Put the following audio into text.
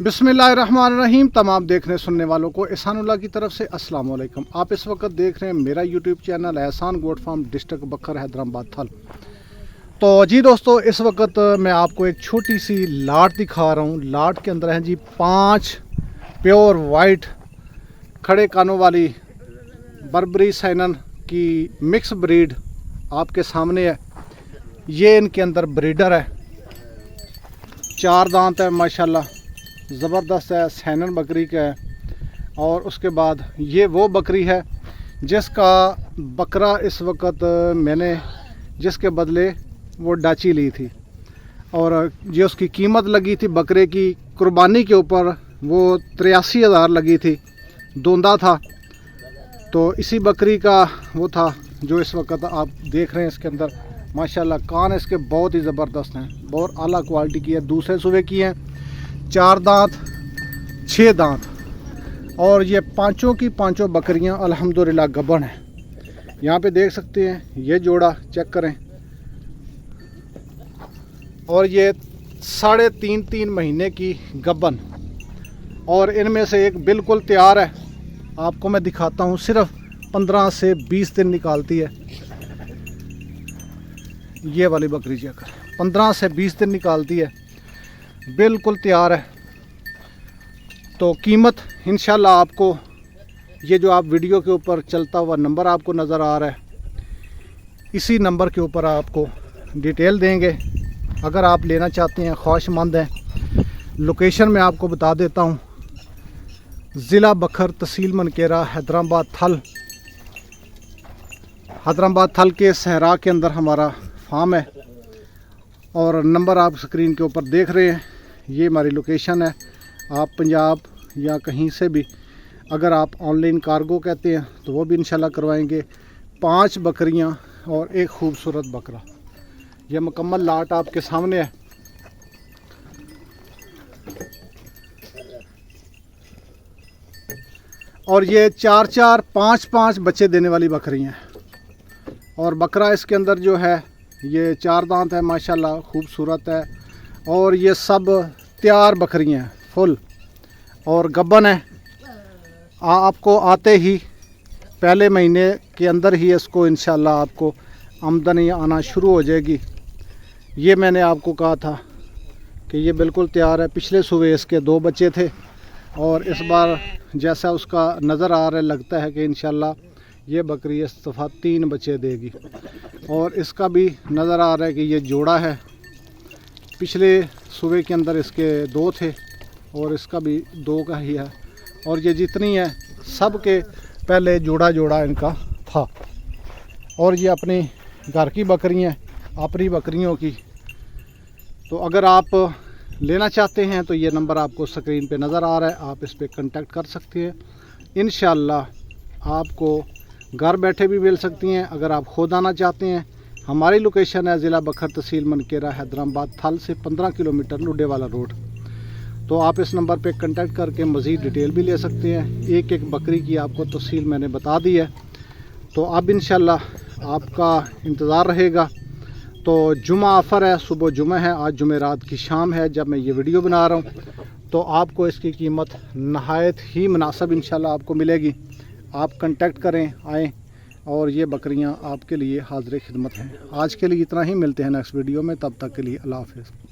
बिस्मिल्लाहिर्रहमानिर्रहीम। तमाम देखने सुनने वालों को एहसानुल्लाह की तरफ से अस्सलाम वालेकुम। आप इस वक्त देख रहे हैं मेरा यूट्यूब चैनल एहसान गोट फार्म, डिस्ट्रिक्ट बखर, हैदराबाद थल। तो जी दोस्तों, इस वक्त मैं आपको एक छोटी सी लाट दिखा रहा हूँ। लाट के अंदर हैं जी 5 प्योर वाइट खड़े कानों वाली बर्बरी सैनन की मिक्स ब्रीड आपके सामने है। ये इनके अंदर ब्रीडर है, 4 दांत है माशाल्लाह, ज़बरदस्त है, सैनन बकरी का है। और उसके बाद ये वो बकरी है जिसका बकरा इस वक्त मैंने जिसके बदले वो डाची ली थी, और ये उसकी कीमत लगी थी बकरे की कुर्बानी के ऊपर, वो 83,000 लगी थी। दोंदा था, तो इसी बकरी का वो था जो इस वक्त आप देख रहे हैं। इसके अंदर माशाल्लाह कान इसके बहुत ही ज़बरदस्त हैं, बहुत आला क्वालिटी की है। दूसरे सूबे की हैं, 4 दांत 6 दांत, और ये पांचों की पांचों बकरियां अल्हम्दुलिल्लाह गबन हैं। यहाँ पे देख सकते हैं, ये जोड़ा चेक करें, और ये 3.5 महीने की गबन, और इनमें से एक बिल्कुल तैयार है। आपको मैं दिखाता हूँ, सिर्फ 15 से 20 दिन निकालती है ये वाली बकरी। चेक 15 से 20 दिन निकालती है, बिल्कुल तैयार है। तो कीमत इंशाल्लाह आपको, ये जो आप वीडियो के ऊपर चलता हुआ नंबर आपको नज़र आ रहा है, इसी नंबर के ऊपर आपको डिटेल देंगे। अगर आप लेना चाहते हैं, ख्वाहिशमंद हैं, लोकेशन मैं आपको बता देता हूँ। ज़िला बखर, तहसील मनकेरा, हैदराबाद थल। हैदराबाद थल के सहरा के अंदर हमारा फार्म है, और नंबर आप स्क्रीन के ऊपर देख रहे हैं, ये हमारी लोकेशन है। आप पंजाब या कहीं से भी अगर आप ऑनलाइन कार्गो कहते हैं तो वो भी इंशाल्लाह करवाएंगे। 5 बकरियां और एक खूबसूरत बकरा, ये मुकम्मल लाट आपके सामने है। और ये 4-4, 5-5 बच्चे देने वाली बकरियां हैं। और बकरा इसके अंदर जो है ये 4 दांत है माशाल्लाह, खूबसूरत है। और ये सब तैयार बकरियां हैं फुल, और गब्बन है। आपको आते ही पहले महीने के अंदर ही इसको इंशाल्लाह आपको आमदनी आना शुरू हो जाएगी। ये मैंने आपको कहा था कि ये बिल्कुल तैयार है। पिछले सूबे इसके 2 बच्चे थे, और इस बार जैसा उसका नज़र आ रहा है, लगता है कि इंशाल्लाह ये बकरी इस दफ़ा 3 बच्चे देगी। और इसका भी नज़र आ रहा है कि ये जोड़ा है। पिछले सूबे के अंदर इसके 2 थे, और इसका भी 2 का ही है। और ये जितनी है सब के पहले जोड़ा जोड़ा इनका था। और ये अपनी घर की बकरियाँ, अपनी बकरियों की। तो अगर आप लेना चाहते हैं तो ये नंबर आपको स्क्रीन पे नज़र आ रहा है, आप इस पर कांटेक्ट कर सकते हैं। इंशाल्लाह आपको घर बैठे भी मिल सकती हैं। अगर आप खुद आना चाहते हैं, हमारी लोकेशन है ज़िला बखर, तहसील मनकेरा, हैदराबाद थल से 15 किलोमीटर लुडेवाला रोड। तो आप इस नंबर पे कांटेक्ट करके मज़ीद डिटेल भी ले सकते हैं। एक एक बकरी की आपको तफसील मैंने बता दी है। तो अब इंशाल्लाह आपका इंतज़ार रहेगा। तो जुमा ऑफ़र है, सुबह जुमा है, आज जुमेरात की शाम है जब मैं ये वीडियो बना रहा हूँ। तो आपको इसकी कीमत नहायत ही मुनासिब इंशाल्लाह आपको मिलेगी। आप कांटेक्ट करें, आएँ, और ये बकरियां आपके लिए हाज़िर खिदमत हैं। आज के लिए इतना ही, मिलते हैं नेक्स्ट वीडियो में, तब तक के लिए अल्लाह हाफ़िज़।